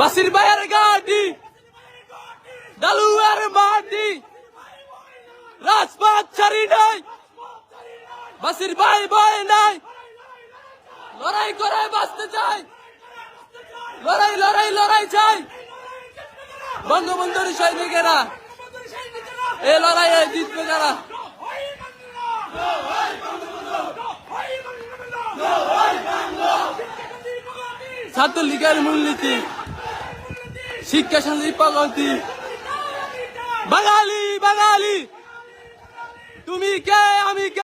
বাসির ভাইয়ের গাড়ি ডালুয়ার মাটি রাজপথ ছাড়ি নাই বাসির ভাই ভয় নাই লড়াই করে বাঁচতে চাই লড়াই লড়াই লড়াই চাই বঙ্গবন্ধুর সৈনিকেরা এই লড়াইয়ে জিতবে যারা ছাত্রলীগের মূলনীতি শিক্ষা শান্তি প্রগতি বাঙালি বাঙালি তুমি কে আমি কে